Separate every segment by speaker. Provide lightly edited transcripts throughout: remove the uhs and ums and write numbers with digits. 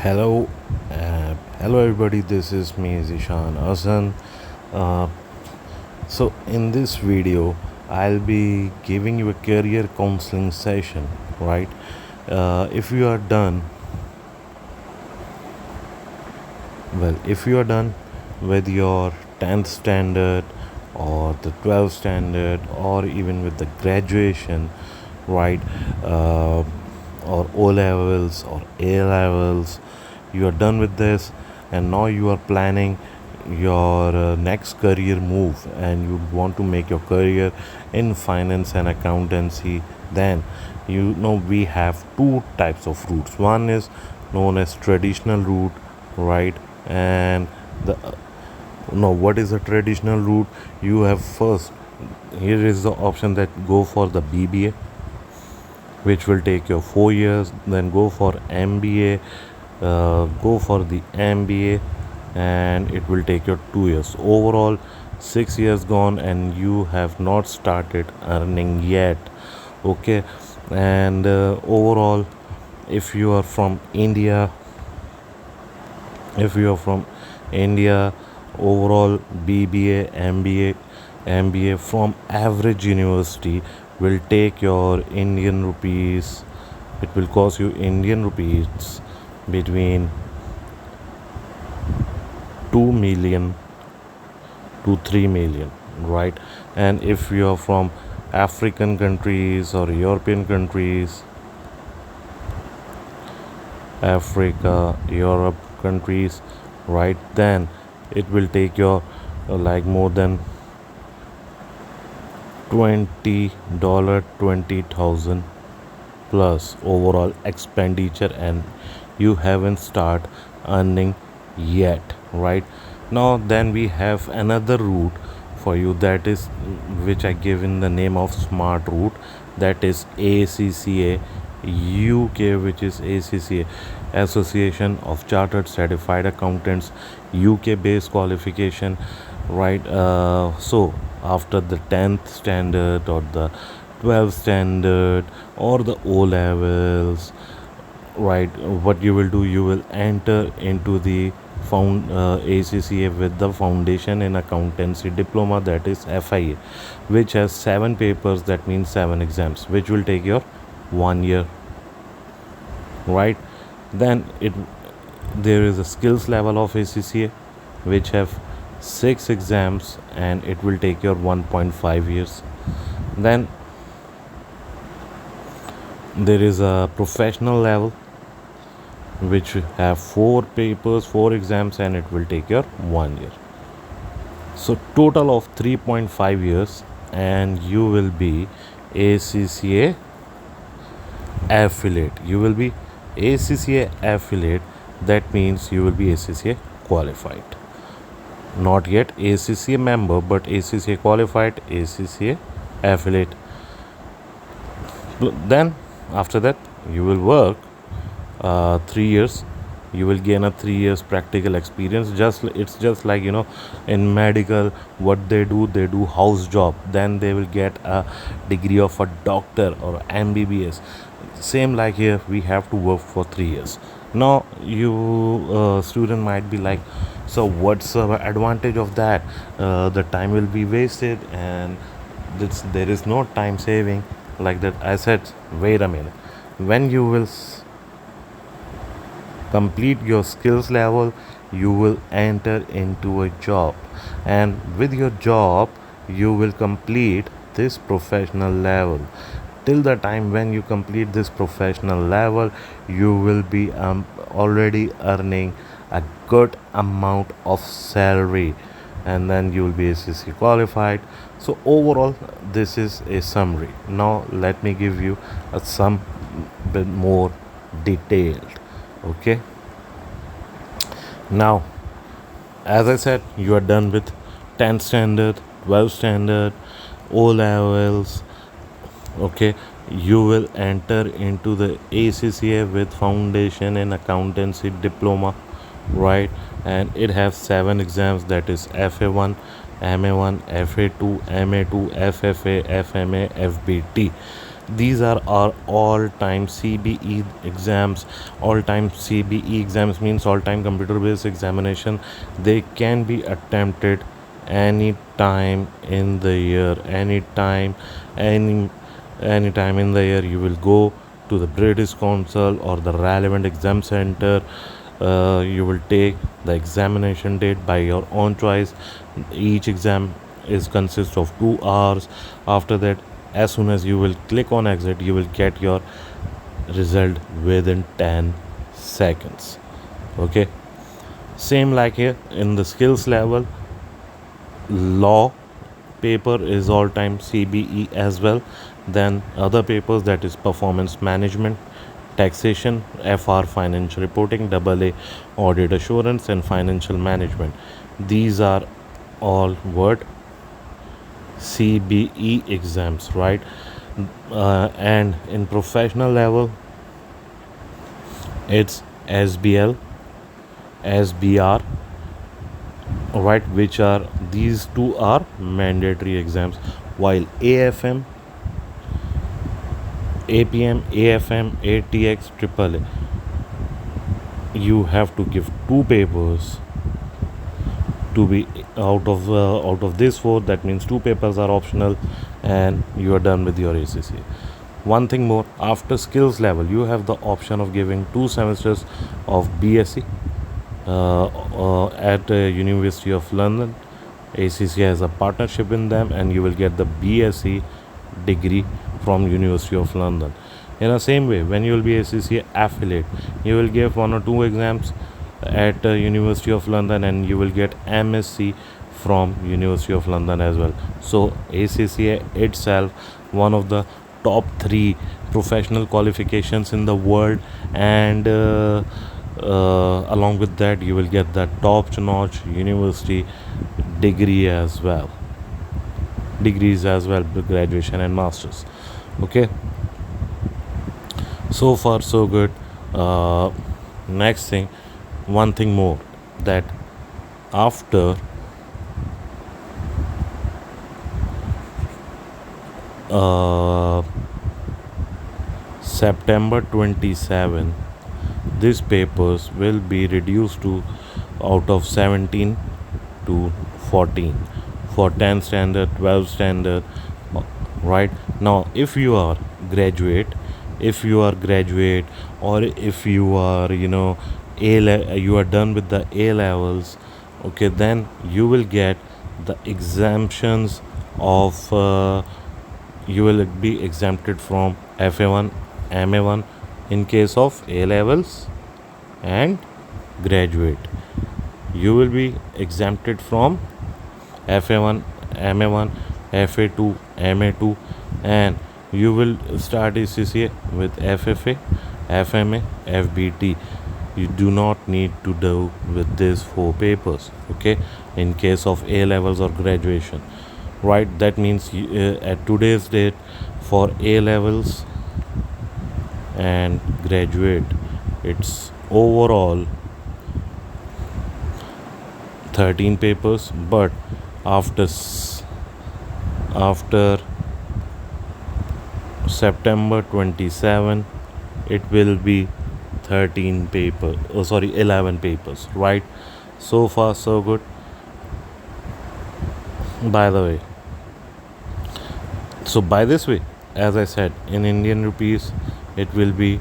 Speaker 1: Hello, hello everybody. This is me, Zishan Hassan. Uh, in this video, I'll be giving you a career counseling session. Right? If you are done, if you are done with your 10th standard or the 12th standard or even with the graduation, right? Uh, or O levels or A levels, you are done with this, and now you are planning your next career move and you want to make your career in finance and accountancy. Then we have two types of routes. One is known as traditional route, right? And the what is a traditional route? You have first, here is the option that go for the BBA, which will take your 4 years. Then go for MBA, go for the MBA, and it will take your 2 years. Overall, 6 years gone, and you have not started earning yet. Okay, and overall, if you are from India, if you are from India, overall BBA, MBA from average university will take your Indian rupees. It will cost you Indian rupees between 2 million to 3 million, right? And if you are from African countries or European countries, Africa, Europe countries, right, then it will take your like more than $20, 20,000 plus overall expenditure, and you haven't start earning yet, right? Now then we have another route for you, that is which I give in the name of smart route, that is ACCA UK, which is ACCA, Association of Chartered Certified Accountants, UK based qualification, right? So after the 10th standard or the 12th standard or the O levels, right, what you will do, you will enter into the ACCA with the foundation in accountancy diploma, that is FIA, which has 7 papers, that means 7 exams, which will take your 1 year, right? Then there is a skills level of ACCA, which have 6 exams, and it will take your 1.5 years. Then there is a professional level, which have 4 papers, 4 exams, and it will take your 1 year. So total of 3.5 years, and you will be ACCA affiliate. You will be ACCA affiliate. That means you will be ACCA qualified. Not yet ACCA member, but ACCA qualified, ACCA affiliate. Then after that, you will work 3 years. You will gain a 3 years practical experience. It's just like in medical, what they do house job, then they will get a degree of a doctor or MBBS. Same like here, we have to work for 3 years. Now you student might be like, so what's the advantage of that? The time will be wasted, and there is no time saving like that. I said, wait a minute, when you will complete your skills level, you will enter into a job, and with your job you will complete this professional level. Till the time when you complete this professional level, you will be already earning a good amount of salary, and then you will be ACC qualified. So overall, this is a summary. Now let me give you some bit more detailed. Okay, now as I said, you are done with 10th standard, 12th standard, O levels. Okay, you will enter into the ACCA with foundation in accountancy diploma, right? And it has 7 exams, that is FA1, MA1, FA2, MA2, FFA, FMA, FBT. These are our all-time CBE exams. All-time CBE exams means all-time computer-based examination. They can be attempted any time in the year. Any time in the year. You will go to the British Council or the relevant exam center. You will take the examination date by your own choice. Each exam is consists of 2 hours. After that, as soon as you will click on exit, you will get your result within 10 seconds. Okay, same like here in the skills level. Law paper is all time CBE as well. Then other papers, that is performance management, taxation, FR financial reporting, AA audit assurance, and financial management. These are all what CBE exams, right? And in professional level, it's SBL, SBR, right? Which are these two are mandatory exams, while AFM, APM, AFM, ATX, AAA, you have to give two papers to be out of this four. That means two papers are optional, and you are done with your ACCA. One thing more, after skills level, you have the option of giving 2 semesters of BSc at University of London. ACCA has a partnership in them, and you will get the BSc degree from University of London. In the same way, when you will be ACCA affiliate, you will give 1 or 2 exams at University of London, and you will get MSc from University of London as well. So ACCA itself, one of the top 3 professional qualifications in the world, and along with that, you will get the top notch university degrees as well, graduation and masters. Okay, so far so good. Next thing, one thing more, that after uh, September 27, these papers will be reduced to out of 17 to 14 for 10 standard, 12 standard, right? Now if you are graduate, or if you are you are done with the A levels, okay, then you will get the exemptions of you will be exempted from FA1, MA1 in case of A levels and graduate. You will be exempted from FA1, MA1, FA2, MA2, and you will start ACCA with FFA, FMA, FBT. You do not need to do with these 4 papers, okay, in case of A levels or graduation, right? That means at today's date, for A levels and graduate, it's overall 13 papers, but after September 27, it will be 11 papers, right? So far so good. By the way, so by this way, as I said, in Indian rupees, it will be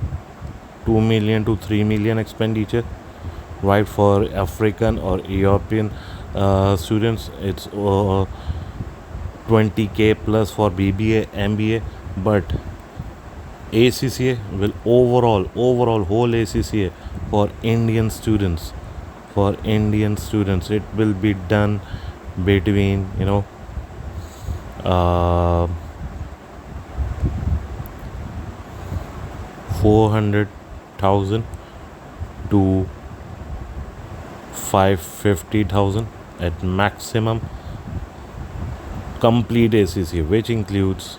Speaker 1: 2 million to 3 million expenditure, right? For African or European students, it's 20k plus for BBA, MBA, but ACCA will overall whole ACCA for Indian students, it will be done between 400,000 to 550,000 at maximum, complete ACCA, which includes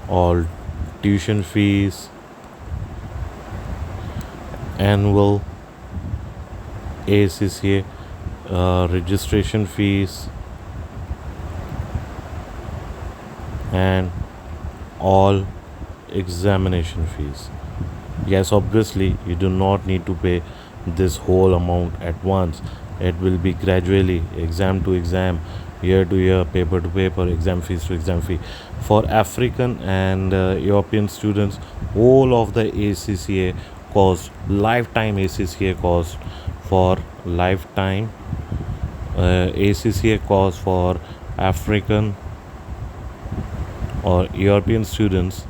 Speaker 1: all tuition fees, annual ACCA registration fees, and all examination fees. Yes, obviously, you do not need to pay this whole amount at once. It will be gradually, exam to exam, year to year, paper to paper, exam fees to exam fee. For African and European students, whole of the ACCA cost, lifetime ACCA cost for lifetime ACCA cost for African or European students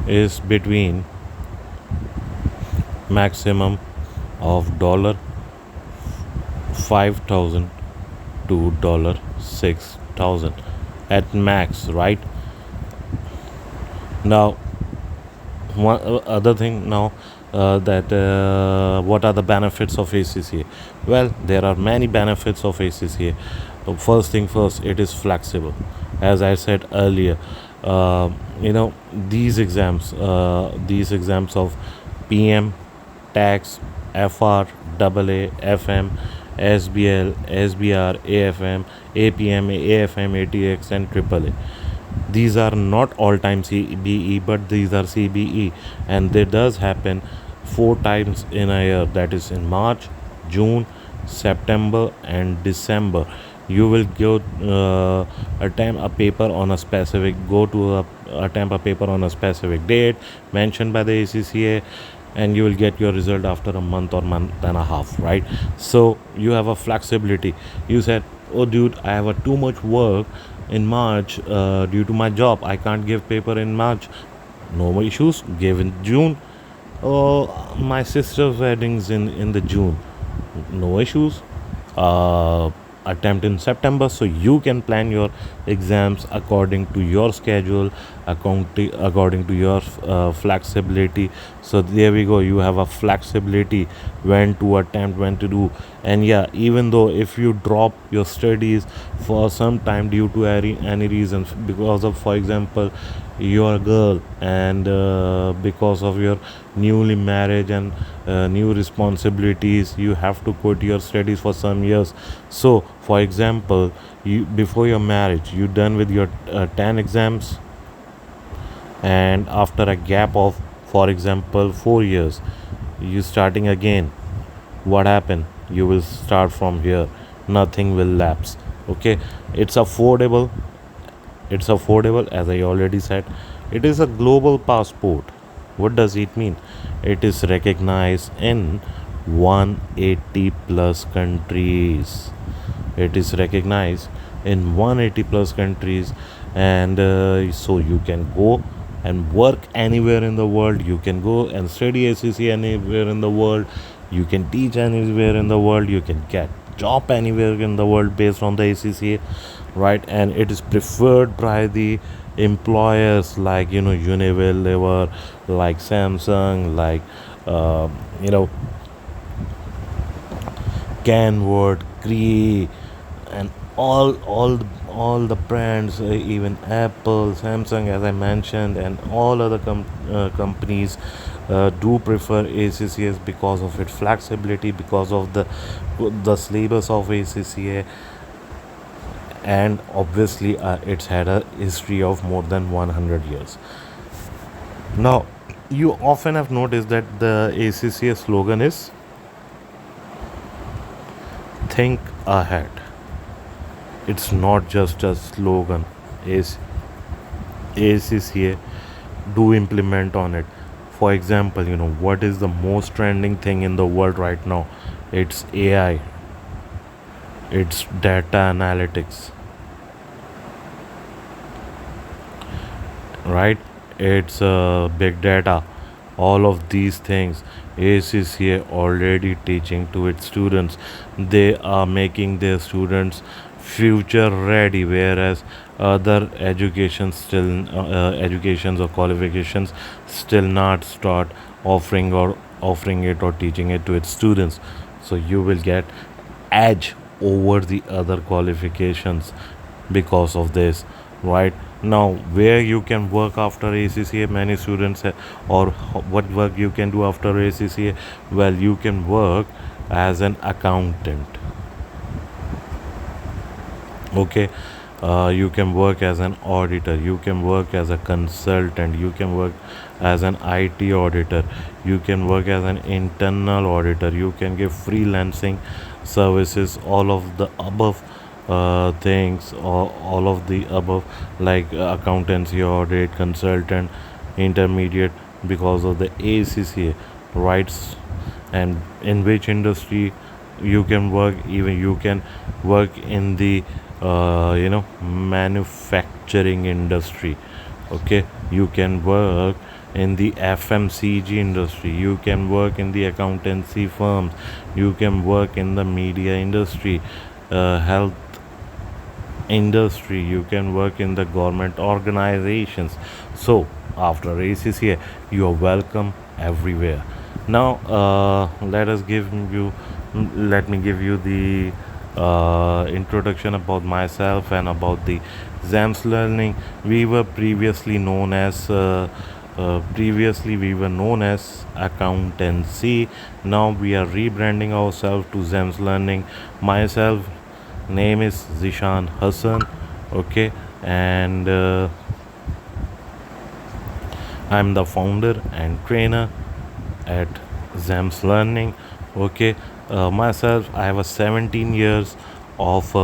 Speaker 1: is between maximum of dollar 5,000 to dollar 6,000 at max, right? Now, one other thing now, that what are the benefits of ACCA? Well, there are many benefits of ACCA. First thing first, it is flexible. As I said earlier, uh, these exams of PM, tax, FR, AA, FM, SBL, SBR, AFM, APM, AFM, ATX, and AAA. These are not all time CBE, but these are CBE, and they does happen 4 times in a year, that is in March, June, September, and December. You will go attempt a paper on a specific go to attempt a paper on a specific date mentioned by the ACCA, and you will get your result after a month or month and a half, right? So you have a flexibility. You said, oh dude, I have a too much work in March due to my job, I can't give paper in March. No issues, give in June. Oh, my sister's wedding's in the June. No issues. uh, Attempt in September, so you can plan your exams according to your schedule, according to your flexibility. So there we go, you have a flexibility when to attempt, when to do. And yeah, even though if you drop your studies for some time due to any reasons, because of, for example, you're a girl, and because of your newly marriage and new responsibilities, you have to quit your studies for some years. So for example, you before your marriage you done with your 10 exams, and after a gap of, for example, 4 years, you starting again. What happened? You will start from here, nothing will lapse. Okay, it's affordable. It's affordable, as I already said. It is a global passport. What does it mean? It is recognized in 180 plus countries. It is recognized in 180 plus countries, and so you can go and work anywhere in the world. You can go and study ACC anywhere in the world. You can teach anywhere in the world. You can get job anywhere in the world based on the ACCA, right? And it is preferred by the employers like Unilever, like Samsung, like uh, you know Canward, Cree, and all the brands, even Apple, Samsung, as I mentioned, and all other companies do prefer ACCS because of its flexibility, because of the syllabus of ACCA, and obviously it's had a history of more than 100 years. Now, you often have noticed that the ACCA slogan is think ahead. It's not just a slogan. ACCA do implement on it. For example, what is the most trending thing in the world right now? It's AI, it's data analytics, right? It's big data. All of these things ACCA already teaching to its students. They are making their students future ready, whereas other educations or qualifications still not start offering it or teaching it to its students. So you will get edge over the other qualifications because of this, right? Now, where you can work after ACCA, many students or what work you can do after ACCA? Well, you can work as an accountant. Okay, You can work as an auditor, you can work as a consultant, you can work as an IT auditor, you can work as an internal auditor, you can give freelancing services, all of the above things, or all of the above, like accountancy, audit, consultant, intermediate, because of the ACCA rights. And in which industry you can work, even you can work in the manufacturing industry. Okay, you can work in the FMCG industry, you can work in the accountancy firms, you can work in the media industry, health industry, you can work in the government organizations. So after ACCA, you are welcome everywhere. Now let me give you the introduction about myself and about the ZAMS learning. We were previously we were known as accountancy. Now we are rebranding ourselves to ZAMS learning. Myself name is Zishan Hassan. Okay, and I'm the founder and trainer at ZAMS learning. Okay, myself, I have a 17 years of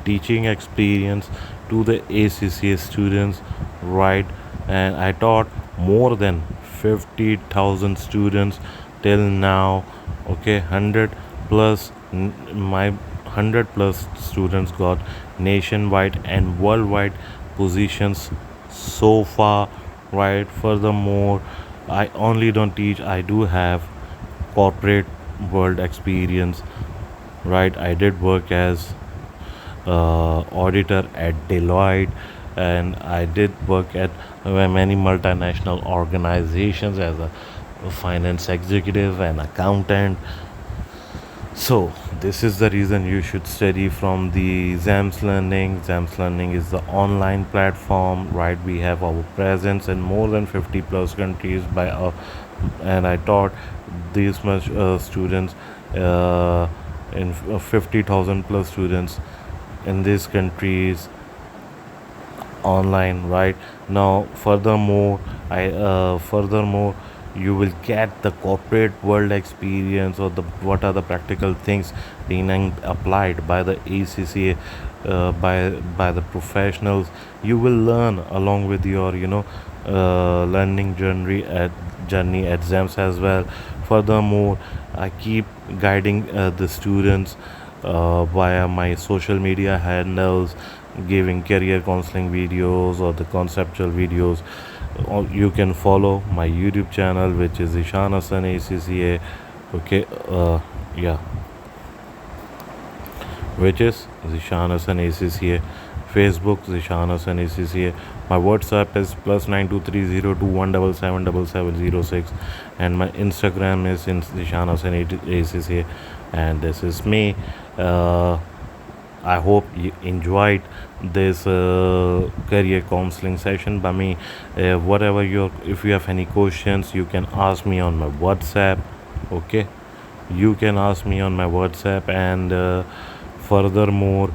Speaker 1: teaching experience to the ACCA students, right? And I taught more than 50,000 students till now. Okay, 100 plus my 100 plus students got nationwide and worldwide positions so far, right? Furthermore, I only don't teach, I do have corporate world experience, right? I did work as auditor at Deloitte, and I did work at many multinational organizations as a finance executive and accountant. So this is the reason you should study from the ZAMS Learning. ZAMS Learning is the online platform, right? We have our presence in more than 50 plus countries and I taught these much students in 50,000 plus students in these countries online, right? Now furthermore you will get the corporate world experience, or the what are the practical things being applied by the ACCA, by the professionals. You will learn along with your learning journey at ZAMS as well. Furthermore, I keep guiding the students via my social media handles, giving career counseling videos or the conceptual videos. Or you can follow my YouTube channel, which is Ishan Hassan ACCA. Okay, yeah, which is Zishan Hassan ACCA. Facebook Zishan Hassan ACCA. My WhatsApp is +923021777706, and my Instagram is in Zishan Hassan ACCA. And this is me. I hope you enjoyed this career counseling session by me. Whatever if you have any questions, you can ask me on my WhatsApp. Okay, you can ask me on my WhatsApp, and furthermore,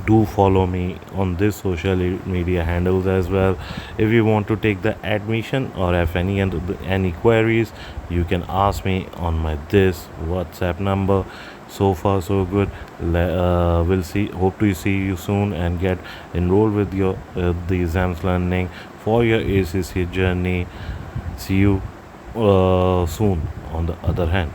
Speaker 1: do follow me on this social media handles as well. If you want to take the admission or have any queries, you can ask me on my this WhatsApp number. So far so good. We'll see, hope to see you soon and get enrolled with your the exams learning for your ACCA journey. See you soon on the other hand.